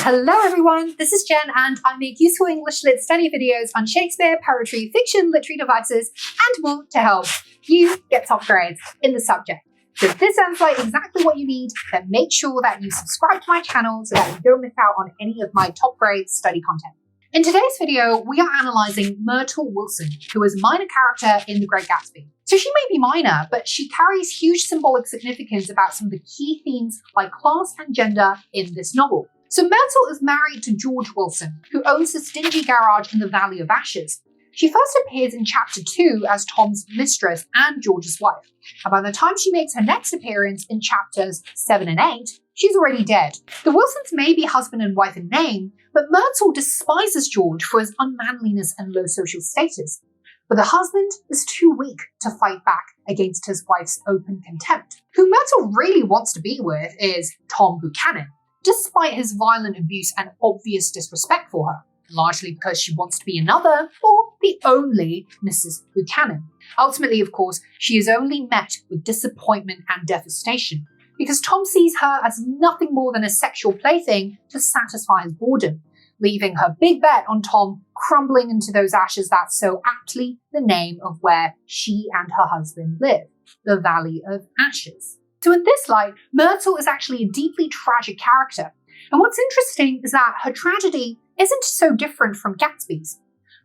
Hello everyone, this is Jen and I make useful English Lit study videos on Shakespeare, poetry, fiction, literary devices and more to help you get top grades in the subject. So if this sounds like exactly what you need, then make sure that you subscribe to my channel so that you don't miss out on any of my top grade study content. In today's video, we are analysing Myrtle Wilson, who is a minor character in The Great Gatsby. So she may be minor, but she carries huge symbolic significance about some of the key themes like class and gender in this novel. So Myrtle is married to George Wilson, who owns this dingy garage in the Valley of Ashes. She first appears in chapter 2 as Tom's mistress and George's wife. And by the time she makes her next appearance in chapters 7 and 8, she's already dead. The Wilsons may be husband and wife in name, but Myrtle despises George for his unmanliness and low social status. But the husband is too weak to fight back against his wife's open contempt. Who Myrtle really wants to be with is Tom Buchanan, despite his violent abuse and obvious disrespect for her, largely because she wants to be another or the only Mrs. Buchanan. Ultimately, of course, she is only met with disappointment and devastation, because Tom sees her as nothing more than a sexual plaything to satisfy his boredom, leaving her big bet on Tom crumbling into those ashes that's so aptly the name of where she and her husband live, the Valley of Ashes. So in this light, Myrtle is actually a deeply tragic character. And what's interesting is that her tragedy isn't so different from Gatsby's.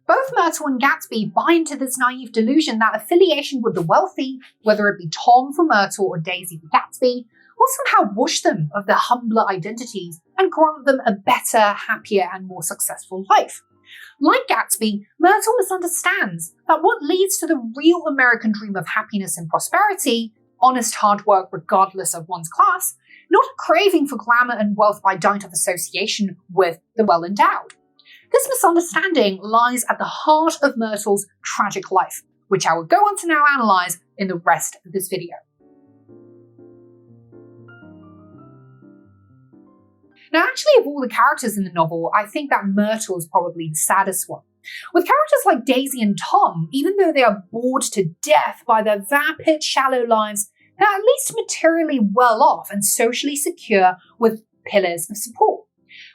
Both Myrtle and Gatsby buy into this naive delusion that affiliation with the wealthy, whether it be Tom for Myrtle or Daisy for Gatsby, will somehow wash them of their humbler identities and grant them a better, happier, and more successful life. Like Gatsby, Myrtle misunderstands that what leads to the real American dream of happiness and prosperity, honest hard work regardless of one's class, not a craving for glamour and wealth by dint of association with the well-endowed. This misunderstanding lies at the heart of Myrtle's tragic life, which I will go on to now analyse in the rest of this video. Now, actually, of all the characters in the novel, I think that Myrtle is probably the saddest one. With characters like Daisy and Tom, even though they are bored to death by their vapid, shallow lives, they're at least materially well off and socially secure with pillars of support.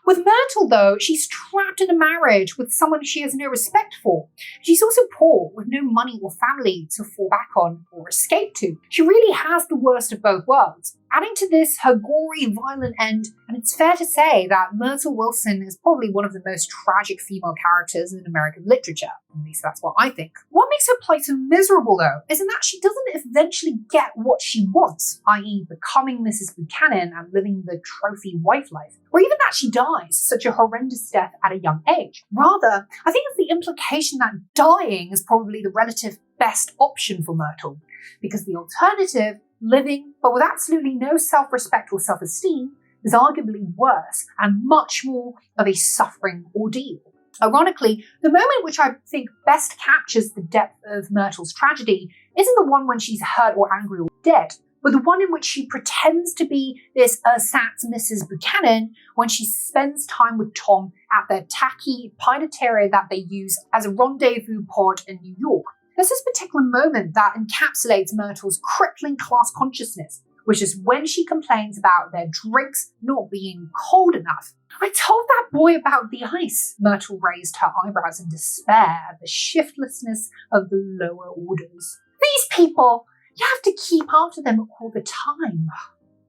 With Myrtle, though, she's trapped in a marriage with someone she has no respect for. She's also poor, with no money or family to fall back on or escape to. She really has the worst of both worlds. Adding to this her gory, violent end, and it's fair to say that Myrtle Wilson is probably one of the most tragic female characters in American literature. At least that's what I think. What makes her plight so miserable, though, isn't that she doesn't eventually get what she wants, i.e. becoming Mrs. Buchanan and living the trophy wife life, or even that she dies such a horrendous death at a young age. Rather, I think it's the implication that dying is probably the relative best option for Myrtle, because the alternative, living but with absolutely no self-respect or self-esteem, is arguably worse and much more of a suffering ordeal. Ironically, the moment which I think best captures the depth of Myrtle's tragedy isn't the one when she's hurt or angry or dead, but the one in which she pretends to be this ersatz Mrs. Buchanan when she spends time with Tom at their tacky pineteria that they use as a rendezvous pod in New York. There's this particular moment that encapsulates Myrtle's crippling class consciousness, which is when she complains about their drinks not being cold enough. I told that boy about the ice. Myrtle raised her eyebrows in despair at the shiftlessness of the lower orders. These people, you have to keep after them all the time.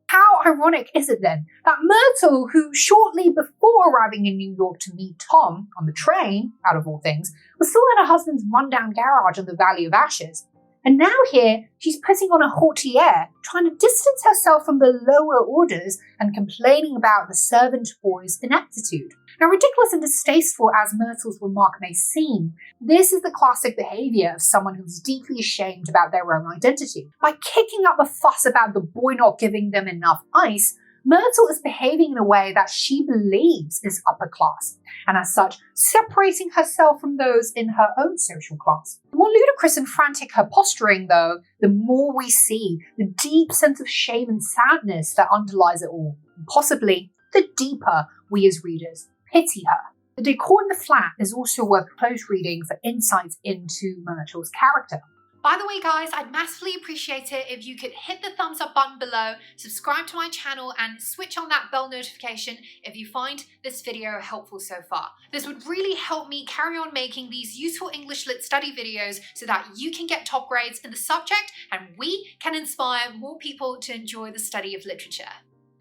How ironic is it then that Myrtle, who shortly before arriving in New York to meet Tom on the train, out of all things, was still in her husband's rundown garage in the Valley of Ashes, and now here she's putting on a haughty air, trying to distance herself from the lower orders and complaining about the servant boy's ineptitude. Now, ridiculous and distasteful as Myrtle's remark may seem, this is the classic behaviour of someone who's deeply ashamed about their own identity. By kicking up a fuss about the boy not giving them enough ice, Myrtle is behaving in a way that she believes is upper class, and as such, separating herself from those in her own social class. The more ludicrous and frantic her posturing, though, the more we see the deep sense of shame and sadness that underlies it all, and possibly the deeper we as readers pity her. The decor in the flat is also worth close reading for insights into Myrtle's character. By the way, guys, I'd massively appreciate it if you could hit the thumbs up button below, subscribe to my channel, and switch on that bell notification if you find this video helpful so far. This would really help me carry on making these useful English Lit study videos so that you can get top grades in the subject and we can inspire more people to enjoy the study of literature.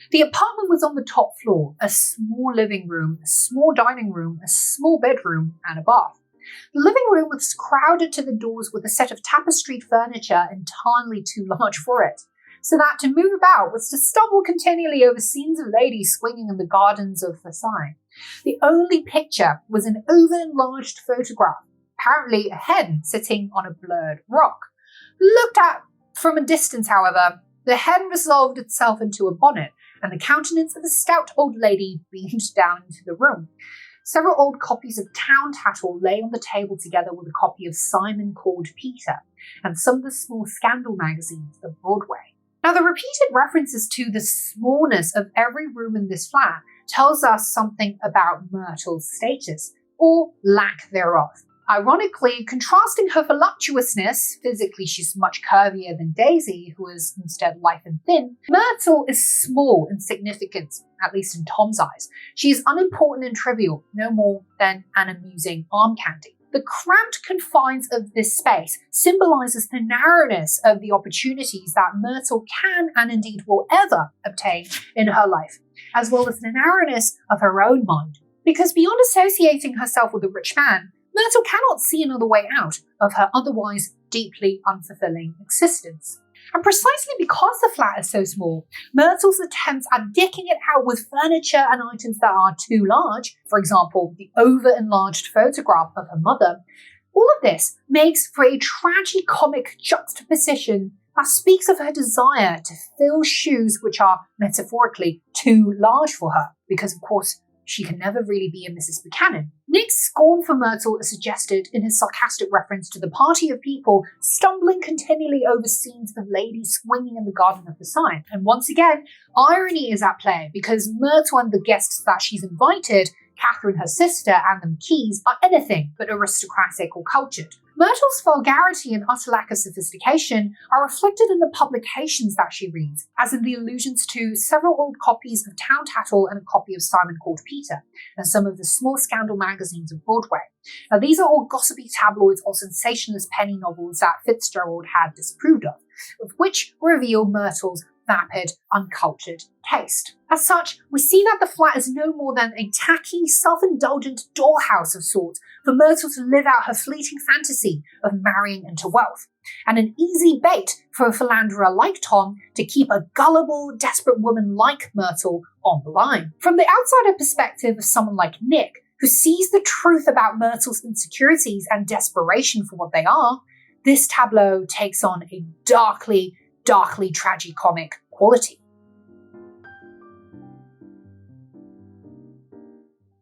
The apartment was on the top floor, a small living room, a small dining room, a small bedroom, and a bath. The living room was crowded to the doors with a set of tapestried furniture entirely too large for it, so that to move about was to stumble continually over scenes of ladies swinging in the gardens of Versailles. The only picture was an over-enlarged photograph, apparently a hen sitting on a blurred rock. Looked at from a distance, however, the hen resolved itself into a bonnet, and the countenance of a stout old lady beamed down into the room. Several old copies of Town Tattle lay on the table together with a copy of Simon Called Peter, and some of the small scandal magazines of Broadway. Now, the repeated references to the smallness of every room in this flat tells us something about Myrtle's status, or lack thereof. Ironically, contrasting her voluptuousness, physically she's much curvier than Daisy, who is instead lithe and thin, Myrtle is small in significance, at least in Tom's eyes. She is unimportant and trivial, no more than an amusing arm candy. The cramped confines of this space symbolizes the narrowness of the opportunities that Myrtle can and indeed will ever obtain in her life, as well as the narrowness of her own mind. Because beyond associating herself with a rich man, Myrtle cannot see another way out of her otherwise deeply unfulfilling existence. And precisely because the flat is so small, Myrtle's attempts at dicking it out with furniture and items that are too large, for example, the over-enlarged photograph of her mother, all of this makes for a tragicomic juxtaposition that speaks of her desire to fill shoes which are metaphorically too large for her, because of course, she can never really be a Mrs. Buchanan. Nick's scorn for Myrtle is suggested in his sarcastic reference to the party of people stumbling continually over scenes of ladies swinging in the garden of Versailles. And once again, irony is at play because Myrtle and the guests that she's invited, Catherine, her sister, and the McKees, are anything but aristocratic or cultured. Myrtle's vulgarity and utter lack of sophistication are reflected in the publications that she reads, as in the allusions to several old copies of Town Tattle and a copy of Simon Called Peter, and some of the small scandal magazines of Broadway. Now, these are all gossipy tabloids or sensationalist penny novels that Fitzgerald had disapproved of which reveal Myrtle's vapid, uncultured taste. As such, we see that the flat is no more than a tacky, self-indulgent dollhouse of sorts for Myrtle to live out her fleeting fantasy of marrying into wealth, and an easy bait for a philanderer like Tom to keep a gullible, desperate woman like Myrtle on the line. From the outsider perspective of someone like Nick, who sees the truth about Myrtle's insecurities and desperation for what they are, this tableau takes on a darkly tragicomic quality.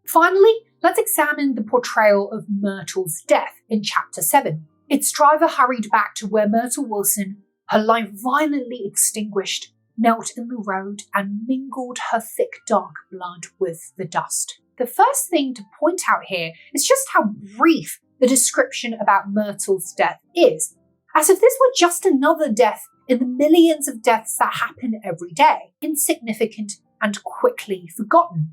Finally, let's examine the portrayal of Myrtle's death in Chapter 7. Its driver hurried back to where Myrtle Wilson, her life violently extinguished, knelt in the road and mingled her thick dark blood with the dust. The first thing to point out here is just how brief the description about Myrtle's death is, as if this were just another death in the millions of deaths that happen every day, insignificant and quickly forgotten,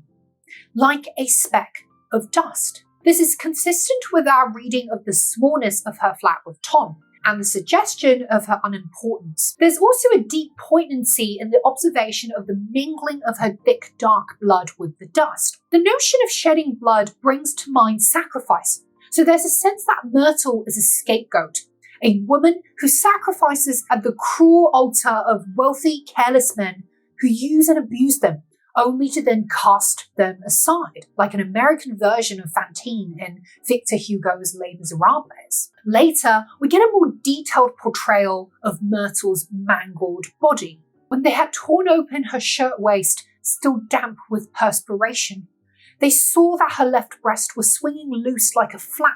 like a speck of dust. This is consistent with our reading of the smallness of her flat with Tom, and the suggestion of her unimportance. There's also a deep poignancy in the observation of the mingling of her thick, dark blood with the dust. The notion of shedding blood brings to mind sacrifice, so there's a sense that Myrtle is a scapegoat, a woman who sacrifices at the cruel altar of wealthy, careless men who use and abuse them, only to then cast them aside, like an American version of Fantine in Victor Hugo's Les Miserables. Later, we get a more detailed portrayal of Myrtle's mangled body, when they had torn open her shirtwaist, still damp with perspiration. They saw that her left breast was swinging loose like a flap,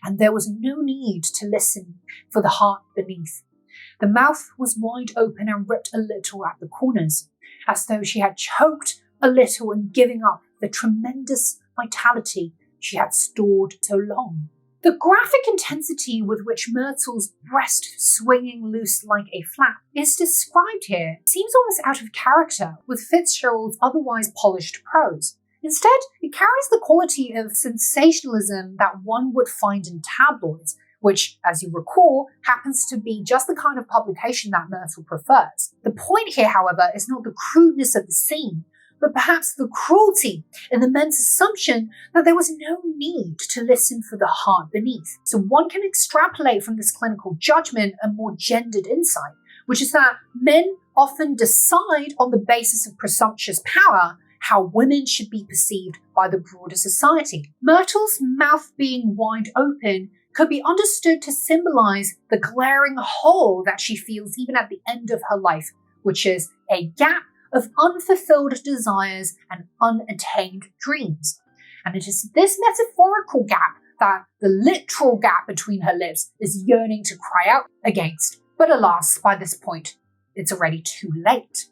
and there was no need to listen for the heart beneath. The mouth was wide open and ripped a little at the corners, as though she had choked a little in giving up the tremendous vitality she had stored so long. The graphic intensity with which Myrtle's breast swinging loose like a flap is described here seems almost out of character with Fitzgerald's otherwise polished prose. Instead, it carries the quality of sensationalism that one would find in tabloids, which, as you recall, happens to be just the kind of publication that Myrtle prefers. The point here, however, is not the crudeness of the scene, but perhaps the cruelty in the men's assumption that there was no need to listen for the heart beneath. So one can extrapolate from this clinical judgment a more gendered insight, which is that men often decide on the basis of presumptuous power how women should be perceived by the broader society. Myrtle's mouth being wide open could be understood to symbolize the glaring hole that she feels even at the end of her life, which is a gap of unfulfilled desires and unattained dreams. And it is this metaphorical gap that the literal gap between her lips is yearning to cry out against. But alas, by this point, it's already too late.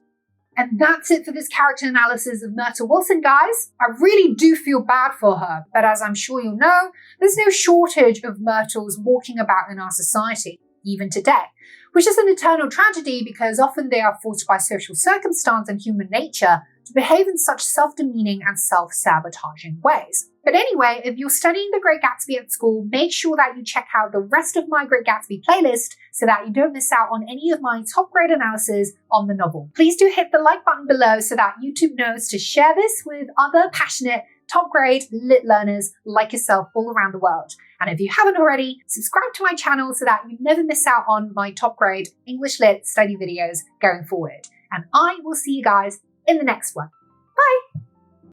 And that's it for this character analysis of Myrtle Wilson, guys. I really do feel bad for her, but as I'm sure you'll know, there's no shortage of Myrtles walking about in our society, even today, which is an eternal tragedy because often they are forced by social circumstance and human nature to behave in such self-demeaning and self-sabotaging ways. But anyway, if you're studying The Great Gatsby at school, make sure that you check out the rest of my Great Gatsby playlist so that you don't miss out on any of my top grade analysis on the novel. Please do hit the like button below so that YouTube knows to share this with other passionate, top grade lit learners like yourself all around the world. And if you haven't already, subscribe to my channel so that you never miss out on my top grade English lit study videos going forward. And I will see you guys in the next one.